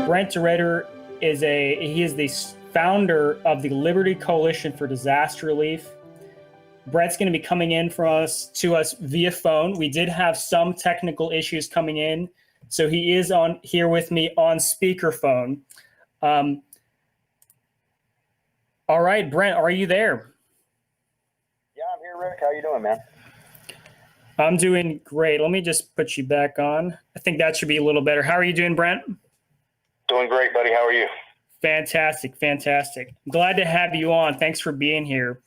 Brent DeRidder is the founder of the Liberty Coalition for Disaster Relief. Brett's going to be coming in to us via phone. We did have some technical issues coming in, so he is on here with me on speakerphone. All right, Brent, are you there? Yeah, I'm here, Rick. How you doing, man? I'm doing great. Let me just put you back on. I think that should be a little better. How are you doing, Brent? Doing great, buddy. How are you? Fantastic, fantastic. Glad to have you on. Thanks for being here.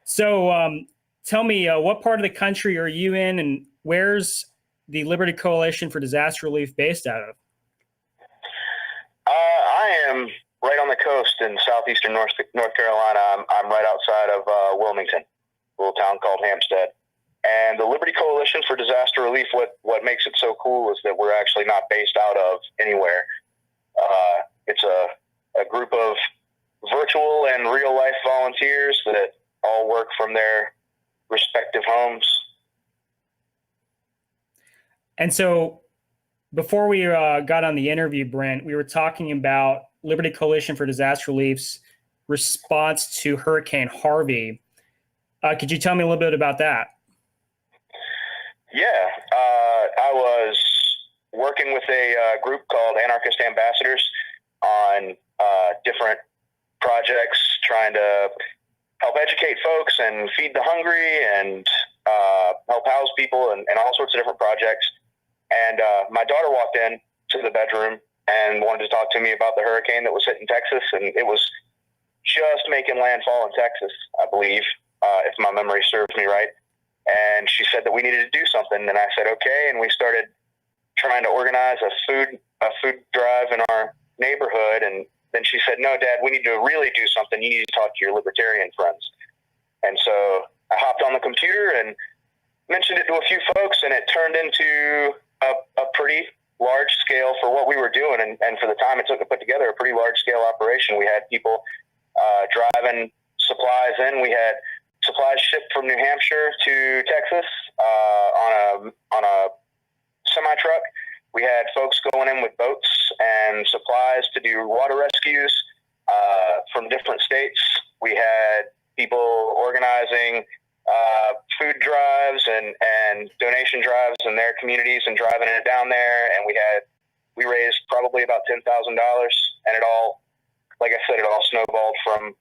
So tell me, what part of the country are you in, and where's the Liberty Coalition for Disaster Relief based out of? I am right on the coast in southeastern North Carolina. I'm right outside of Wilmington, a little town called Hampstead. And the Liberty Coalition for Disaster Relief, what makes it so cool is that we're actually not based out of anywhere. It's a group of virtual and real-life volunteers that all work from their respective homes. And so before we got on the interview, Brent, we were talking about Liberty Coalition for Disaster Relief's response to Hurricane Harvey. Could you tell me a little bit about that? Yeah, I was working with a group called Anarchist Ambassadors on different projects, trying to help educate folks and feed the hungry and help house people and all sorts of different projects. And my daughter walked in to the bedroom and wanted to talk to me about the hurricane that was hitting Texas. And it was just making landfall in Texas, I believe, if my memory serves me right. And she said that we needed to do something. And I said, okay. And we started trying to organize a food drive in our neighborhood. And then she said, no, Dad, we need to really do something. You need to talk to your libertarian friends. And so I hopped on the computer and mentioned it to a few folks, and it turned into a pretty large scale for what we were doing. And for the time it took to put together a pretty large scale operation. We had people driving supplies in. We had supplies shipped from New Hampshire to Texas on a semi truck. We had folks going in with boats and supplies to do water rescues from different states. We had people organizing food drives and donation drives in their communities and driving it down there. And we raised probably about $10,000. And it all, like I said, it all snowballed from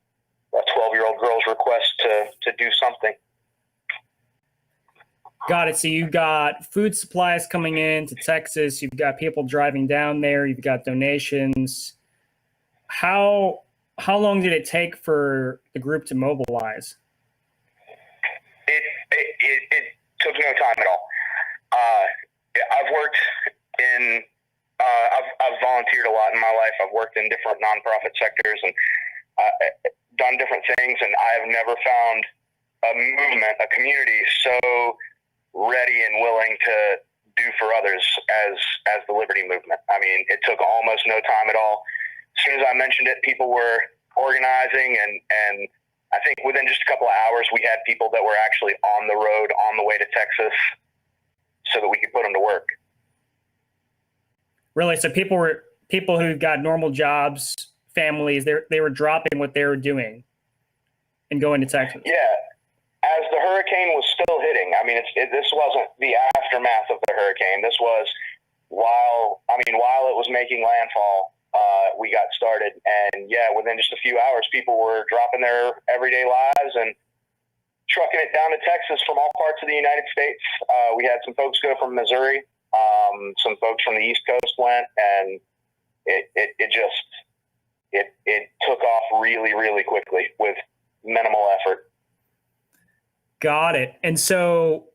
a 12-year-old girl's request to do something. Got it. So you've got food supplies coming in to Texas. You've got people driving down there. You've got donations. How long did it take for the group to mobilize? It took no time at all. I've worked in, I've volunteered a lot in my life. I've worked in different nonprofit sectors and done different things, and I have never found a movement, a community so ready and willing to do for others as the Liberty Movement. I mean, it took almost no time at all. As soon as I mentioned it, people were organizing, and I think within just a couple of hours, we had people that were actually on the road on the way to Texas so that we could put them to work. Really? So people who got normal jobs, families, they were dropping what they were doing and going to Texas. Yeah. As the hurricane was still hitting, I mean, this wasn't the aftermath of the hurricane. This was while it was making landfall, we got started. And yeah, within just a few hours, people were dropping their everyday lives and trucking it down to Texas from all parts of the United States. We had some folks go from Missouri. Some folks from the East Coast went, and it took off really, really quickly with minimal effort. Got it. And so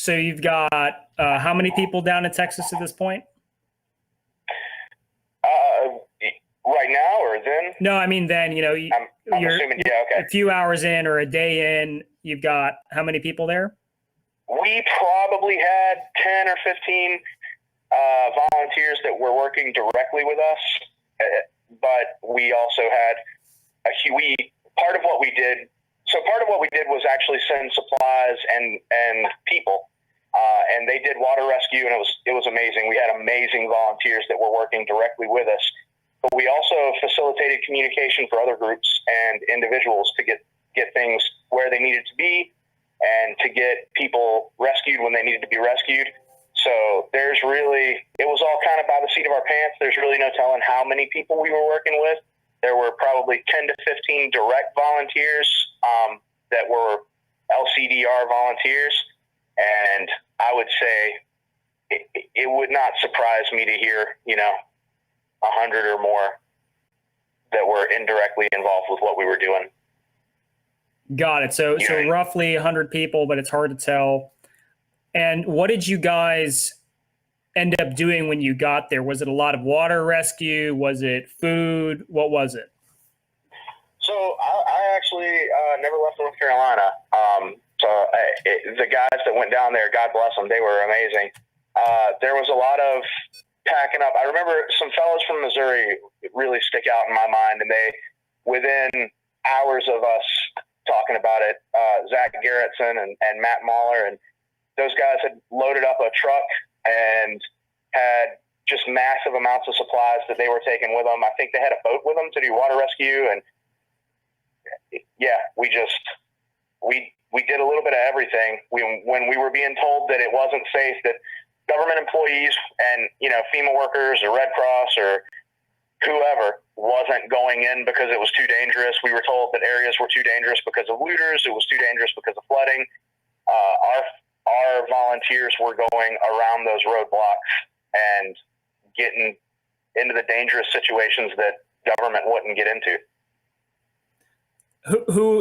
you've got how many people down in Texas at this point? Right now or then? No, I mean then. I'm assuming. Yeah, okay. A few hours in or a day in, you've got how many people there? We probably had 10 or 15 volunteers that were working directly with us, but we also had part of what we did So part of what we did was actually send supplies and people, and they did water rescue, and it was amazing. We had amazing volunteers that were working directly with us, but we also facilitated communication for other groups and individuals to get things where they needed to be and to get people rescued when they needed to be rescued. So it was all kind of by the seat of our pants. There's really no telling how many people we were working with. There were probably 10 to 15 direct volunteers that were LCDR volunteers. And I would say it would not surprise me to hear, 100 or more that were indirectly involved with what we were doing. Got it. So roughly 100 people, but it's hard to tell. And what did you guys end up doing when you got there? Was it a lot of water rescue? Was it food? What was it? So I actually never left North Carolina. The guys that went down there, God bless them, they were amazing. There was a lot of packing up. I remember some fellows from Missouri really stick out in my mind, and they, within hours of us talking about it, Zach Garrettson and Matt Mahler, and those guys had loaded up a truck and had just massive amounts of supplies that they were taking with them. I think they had a boat with them to do water rescue, and yeah, we did a little bit of everything. When we were being told that it wasn't safe, that government employees and FEMA workers or Red Cross or whoever wasn't going in because it was too dangerous. We were told that areas were too dangerous because of looters. It was too dangerous because of flooding. Our volunteers were going around those roadblocks and getting into the dangerous situations that government wouldn't get into.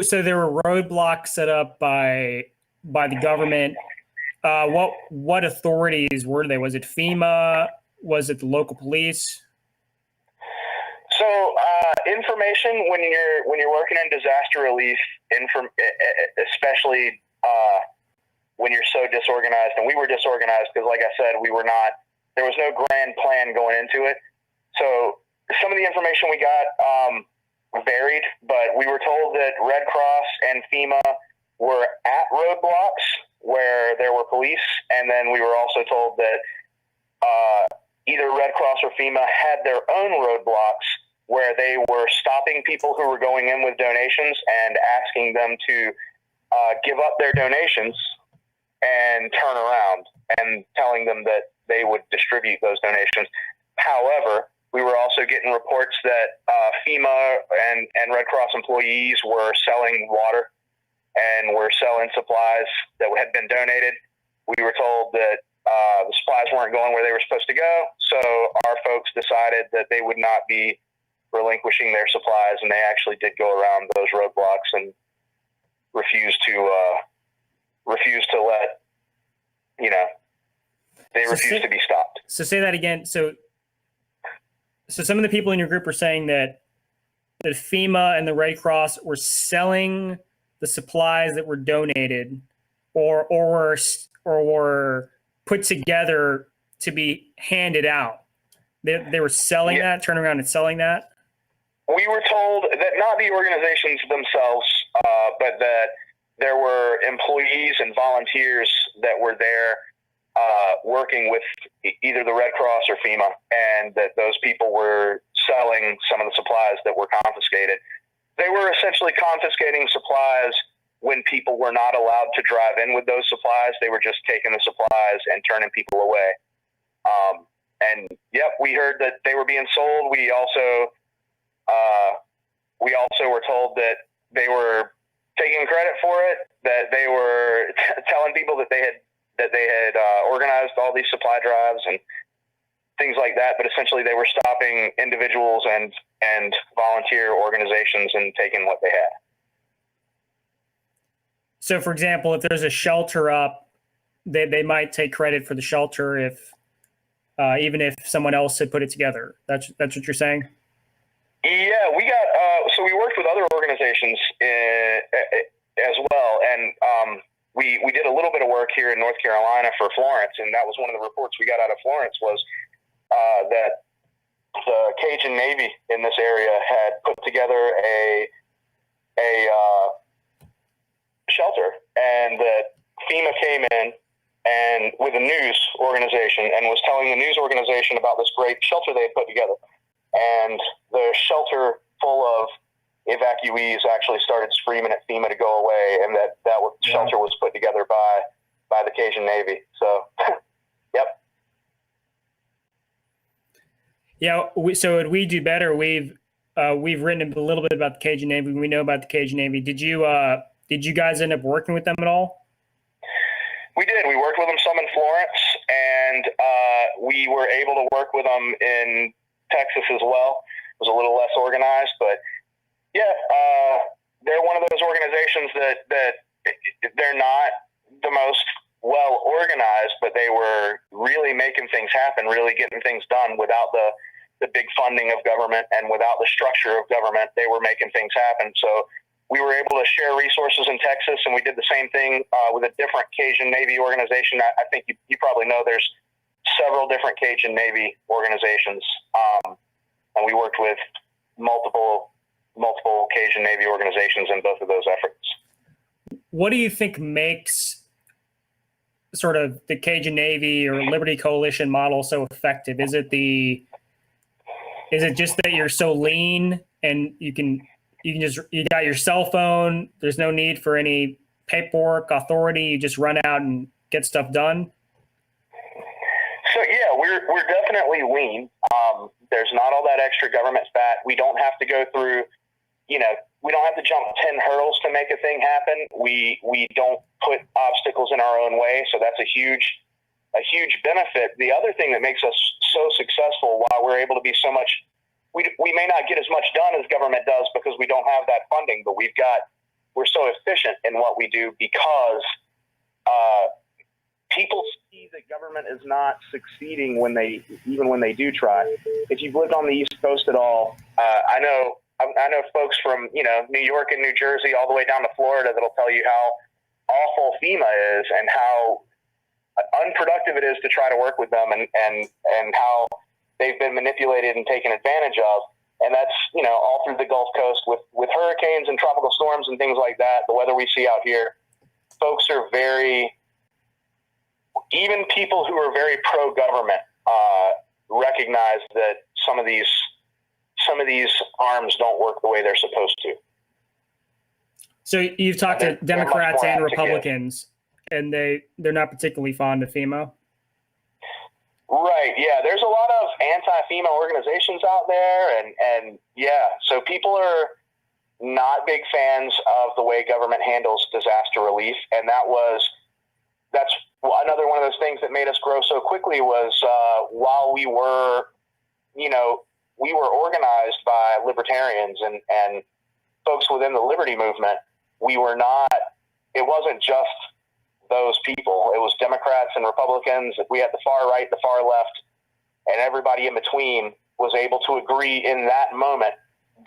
So there were roadblocks set up by the government. What authorities were they? Was it FEMA? Was it the local police? So information when you're working in disaster relief, especially when you're so disorganized, and we were disorganized because, like I said, there was no grand plan going into it. So some of the information we got varied, but we were told that Red Cross and FEMA were at roadblocks where there were police, and then we were also told that either Red Cross or FEMA had their own roadblocks where they were stopping people who were going in with donations and asking them to give up their donations and turn around, and telling them that they would distribute those donations. However, we were also getting reports that FEMA and Red Cross employees were selling water and were selling supplies that had been donated. We were told that the supplies weren't going where they were supposed to go, so our folks decided that they would not be relinquishing their supplies, and they actually did go around those roadblocks and refused to let, they refused to be stopped. So say that again. So some of the people in your group are saying that FEMA and the Red Cross were selling the supplies that were donated or were put together to be handed out. They were selling that, turning around and selling that? We were told that not the organizations themselves, but that there were employees and volunteers that were there working with either the Red Cross or FEMA, and that those people were selling some of the supplies that were confiscated. They were essentially confiscating supplies when people were not allowed to drive in with those supplies. They were just taking the supplies and turning people away. We heard that they were being sold. We also were told that they were taking credit for it, that they were telling people that they had organized all these supply drives and things like that. But essentially, they were stopping individuals and volunteer organizations and taking what they had. So, for example, if there's a shelter up, they might take credit for the shelter if even if someone else had put it together. That's what you're saying? Yeah, we got so we worked with other organizations as well, and we did a little bit of work here in North Carolina for Florence, and that was one of the reports we got out of Florence was that the Cajun Navy in this area had put together a shelter, and that FEMA came in and with a news organization and was telling the news organization about this great shelter they had put together. And the shelter full of evacuees actually started screaming at FEMA to go away, and that shelter was put together by the Cajun Navy. So, yep. Yeah. So would we do better? We've written a little bit about the Cajun Navy. We know about the Cajun Navy. Did you guys end up working with them at all? We did. We worked with them some in Florence, and we were able to work with them in Texas as well. It was a little less organized, but yeah, they're one of those organizations that they're not the most well organized, but they were really making things happen, really getting things done without the big funding of government and without the structure of government. They were making things happen. So we were able to share resources in Texas, and we did the same thing with a different Cajun Navy organization. I think you probably know there's several different Cajun Navy organizations, and we worked with multiple Cajun Navy organizations in both of those efforts. What do you think makes sort of the Cajun Navy or Liberty Coalition model so effective? Is it just that you're so lean and you got your cell phone, there's no need for any paperwork, authority, you just run out and get stuff done? So yeah, we're definitely lean. There's not all that extra government fat. We don't have to go through, we don't have to jump 10 hurdles to make a thing happen. We don't put obstacles in our own way. So that's a huge benefit. The other thing that makes us so successful, while we're able to be so much, we may not get as much done as government does because we don't have that funding, but we're so efficient in what we do because people see that government is not succeeding even when they do try. If you've lived on the East Coast at all, I know folks from New York and New Jersey all the way down to Florida that'll tell you how awful FEMA is and how unproductive it is to try to work with them, and how they've been manipulated and taken advantage of. And that's all through the Gulf Coast with hurricanes and tropical storms and things like that. The weather we see out here, folks are even people who are very pro-government recognize that some of these arms don't work the way they're supposed to. So you've talked to Democrats and Republicans, and they're not particularly fond of FEMA? Right, yeah. There's a lot of anti-FEMA organizations out there, and yeah, so people are not big fans of the way government handles disaster relief, and that's another one of those things that made us grow so quickly was while we were organized by libertarians and folks within the liberty movement, it wasn't just those people. It was Democrats and Republicans. We had the far right, the far left, and everybody in between was able to agree in that moment,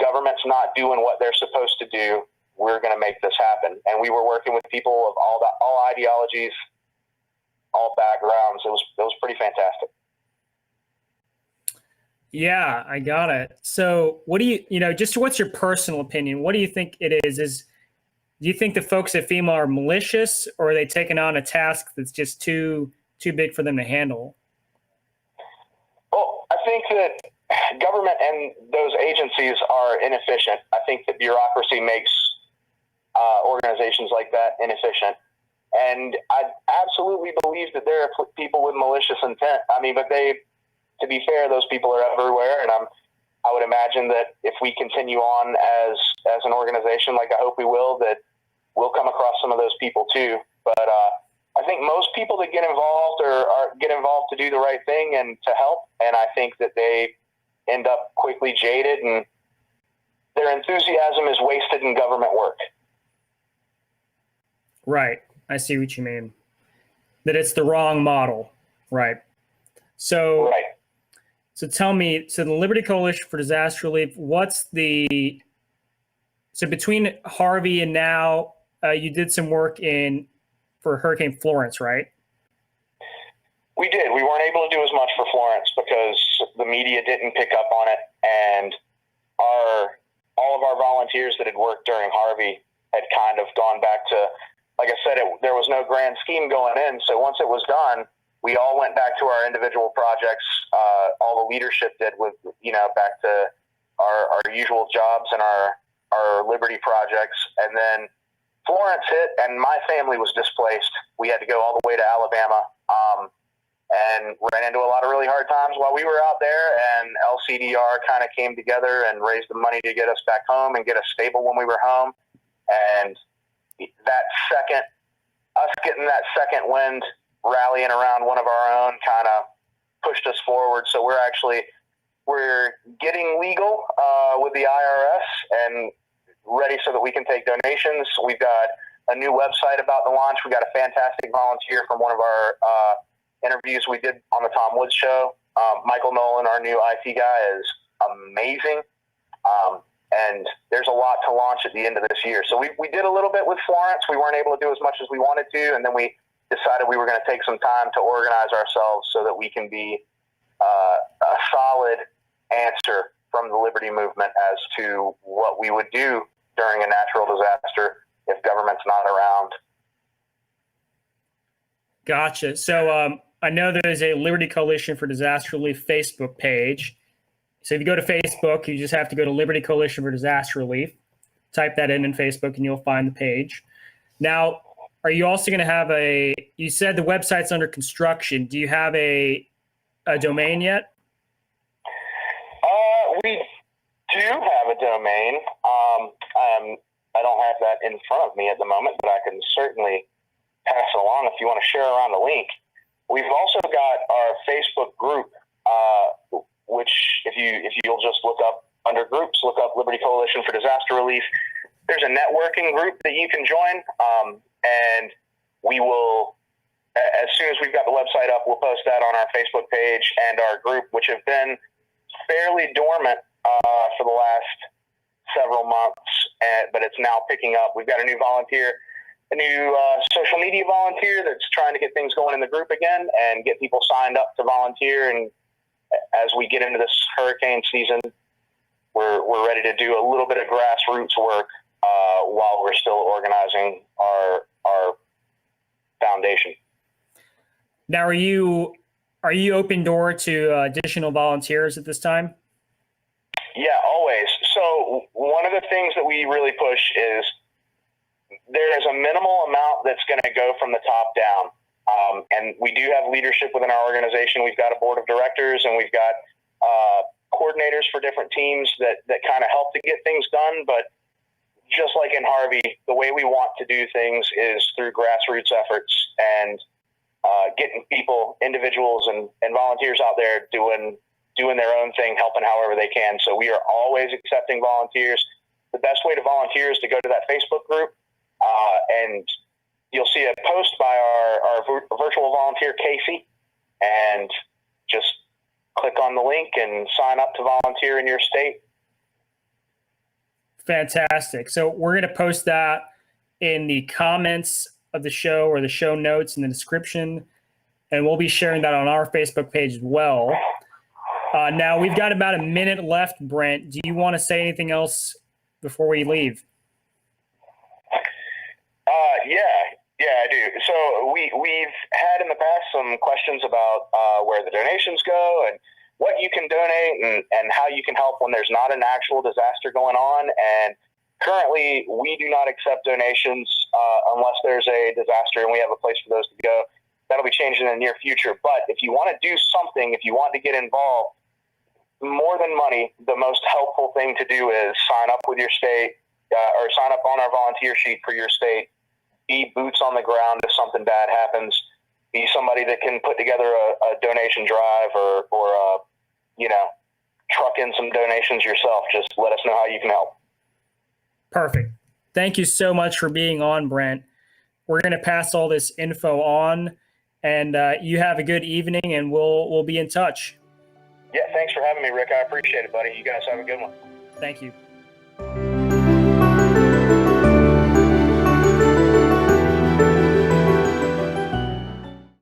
government's not doing what they're supposed to do. We're going to make this happen. And we were working with people of all ideologies, all backgrounds. It was pretty fantastic. Yeah, I got it. So what do what's your personal opinion? What do you think it is? Do you think the folks at FEMA are malicious, or are they taking on a task that's just too big for them to handle? Well, I think that government and those agencies are inefficient. I think that bureaucracy makes organizations like that inefficient. And I absolutely believe that there are people with malicious intent. I mean, but to be fair, those people are everywhere. And I would imagine that if we continue on as an organization, like I hope we will, that we'll come across some of those people too. But I think most people that get involved get involved to do the right thing and to help. And I think that they end up quickly jaded, and their enthusiasm is wasted in government work. Right. I see what you mean. That it's the wrong model. Right. So tell me, the Liberty Coalition for Disaster Relief, so between Harvey and now, you did some work for Hurricane Florence, right? We did. We weren't able to do as much for Florence because the media didn't pick up on it, and all of our volunteers that had worked during Harvey had kind of gone back to like I said, there was no grand scheme going in. So once it was done, we all went back to our individual projects. All the leadership did with, back to our usual jobs and our Liberty projects. And then Florence hit and my family was displaced. We had to go all the way to Alabama, and ran into a lot of really hard times while we were out there, and LCDR kind of came together and raised the money to get us back home and get us stable when we were home. And us getting that second wind, rallying around one of our own kind of pushed us forward. So we're getting legal with the IRS and ready so that we can take donations. We've got a new website about the launch. We got a fantastic volunteer from one of our interviews we did on the Tom Woods show. Michael Nolan, our new IT guy, is amazing. And there's a lot to launch at the end of this year. So we did a little bit with Florence. We weren't able to do as much as we wanted to. And then we decided we were going to take some time to organize ourselves so that we can be a solid answer from the Liberty movement as to what we would do during a natural disaster if government's not around. Gotcha. So I know there's a Liberty Coalition for Disaster Relief Facebook page. So if you go to Facebook, you just have to go to Liberty Coalition for Disaster Relief, type that in Facebook, and you'll find the page. Now, are you also going to have you said the website's under construction. Do you have a domain yet? We do have a domain. I don't have that in front of me at the moment, but I can certainly pass it along if you want to share around the link. We've also got our Facebook group, which if you'll just look up under groups, look up Liberty Coalition for Disaster Relief. There's a networking group that you can join, and we will, as soon as we've got the website up, we'll post that on our Facebook page and our group, which have been fairly dormant for the last several months, but it's now picking up. We've got a new social media volunteer that's trying to get things going in the group again and get people signed up to volunteer. And as we get into this hurricane season, we're ready to do a little bit of grassroots work while we're still organizing our foundation. Now, are you open door to additional volunteers at this time? Yeah, always. So one of the things that we really push is there's a minimal amount that's going to go from the top down. And we do have leadership within our organization. We've got a board of directors and we've got coordinators for different teams that kind of help to get things done. But just like in Harvey, the way we want to do things is through grassroots efforts and getting people, individuals and volunteers out there doing their own thing, helping however they can. So we are always accepting volunteers. The best way to volunteer is to go to that Facebook group, and you'll see a post by our virtual volunteer, Casey, and just click on the link and sign up to volunteer in your state. Fantastic. So we're going to post that in the comments of the show or the show notes in the description, and we'll be sharing that on our Facebook page as well. Now, we've got about a minute left, Brent. Do you want to say anything else before we leave? Yeah, I do. So we've had in the past some questions about where the donations go and what you can donate and how you can help when there's not an actual disaster going on. And currently, we do not accept donations unless there's a disaster and we have a place for those to go. That'll be changing in the near future. But if you want to do something, if you want to get involved, more than money, the most helpful thing to do is sign up with your state or sign up on our volunteer sheet for your state. Be boots on the ground if something bad happens. Be somebody that can put together a donation drive or truck in some donations yourself. Just let us know how you can help. Perfect. Thank you so much for being on, Brent. We're going to pass all this info on, and you have a good evening, and we'll be in touch. Yeah, thanks for having me, Rick. I appreciate it, buddy. You guys have a good one. Thank you.